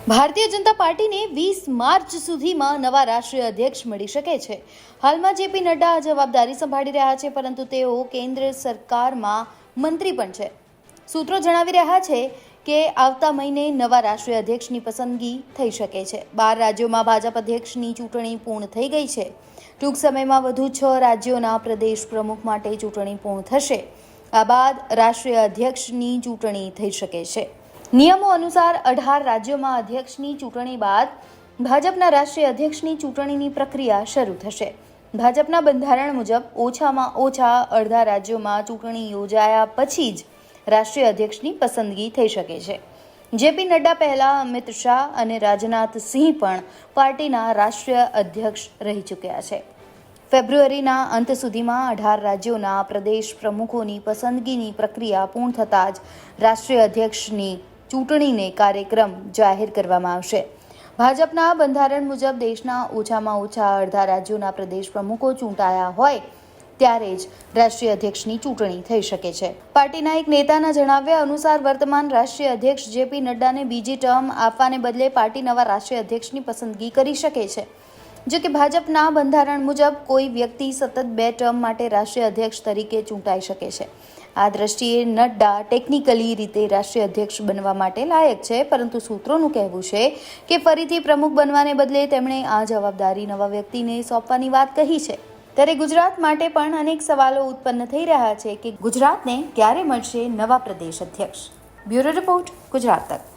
ભારતીય જનતા પાર્ટીને 20 માર્ચ સુધીમાં નવા રાષ્ટ્રીય અધ્યક્ષ મળી શકે છે। હાલમાં જેપી નડ્ડા જવાબદારી સંભાળી રહ્યા છે, પરંતુ તેઓ કેન્દ્ર સરકારમાં મંત્રી પણ છે। સૂત્રો જણાવી રહ્યા છે કે આવતા મહિને નવા રાષ્ટ્રીય અધ્યક્ષની પસંદગી થઈ શકે છે। 12 રાજ્યોમાં ભાજપ અધ્યક્ષની ચૂંટણી પૂર્ણ થઈ ગઈ છે। ટૂંક સમયમાં વધુ 6 રાજ્યોના પ્રદેશ પ્રમુખ માટે ચૂંટણી પૂર્ણ થશે। આ બાદ રાષ્ટ્રીય અધ્યક્ષની ચૂંટણી થઈ શકે છે। નિયમો અનુસાર 18 રાજ્યોમાં અધ્યક્ષની ચૂંટણી બાદ ભાજપના રાષ્ટ્રીય અધ્યક્ષની ચૂંટણીની પ્રક્રિયા શરૂ થશે। ભાજપના બંધારણ મુજબ ઓછામાં ઓછા અડધા રાજ્યોમાં ચૂંટણી યોજાયા પછી જ રાષ્ટ્રીય અધ્યક્ષની પસંદગી થઈ શકે છે। જેપી નડ્ડા પહેલા અમિત શાહ અને રાજનાથ સિંહ પણ પાર્ટીના રાષ્ટ્રીય અધ્યક્ષ રહી ચૂક્યા છે। ફેબ્રુઆરીના અંત સુધીમાં 18 રાજ્યોના પ્રદેશ પ્રમુખોની પસંદગીની પ્રક્રિયા પૂર્ણ થતાં જ રાષ્ટ્રીય અધ્યક્ષની ચૂંટણીને કાર્યક્રમ જાહેર કરવામાં આવશે। ભાજપના બંધારણ મુજબ દેશના ઓછામાં ઓછા અડધા રાજ્યોના પ્રદેશ પ્રમુખો ચૂંટાયા હોય ત્યારે જ રાષ્ટ્રીય અધ્યક્ષની ચૂંટણી થઈ શકે છે। પાર્ટીના એક નેતાના જણાવ્યા અનુસાર વર્તમાન રાષ્ટ્રીય અધ્યક્ષ જેપી નડ્ડાને બીજી ટર્મ આપવાને બદલે પાર્ટી નવા રાષ્ટ્રીય અધ્યક્ષની પસંદગી કરી શકે છે। જો કે ભાજપના બંધારણ મુજબ કોઈ વ્યક્તિ સતત 2 ટર્મ માટે રાષ્ટ્રીય અધ્યક્ષ તરીકે ચૂંટાઈ શકે છે। આ દ્રષ્ટિએ નડ્ડા ટેકનિકલી રીતે રાષ્ટ્રીય અધ્યક્ષ બનવા માટે લાયક છે, પરંતુ સૂત્રોનું કહેવું છે કે ફરીથી પ્રમુખ બનવાને બદલે તેમણે આ જવાબદારી નવા વ્યક્તિને સોંપવાની વાત કહી છે। ત્યારે ગુજરાત માટે પણ અનેક સવાલો ઉત્પન્ન થઈ રહ્યા છે કે ગુજરાતને ક્યારે મળશે નવા પ્રદેશ અધ્યક્ષ। બ્યુરો રિપોર્ટ, ગુજરાત તક।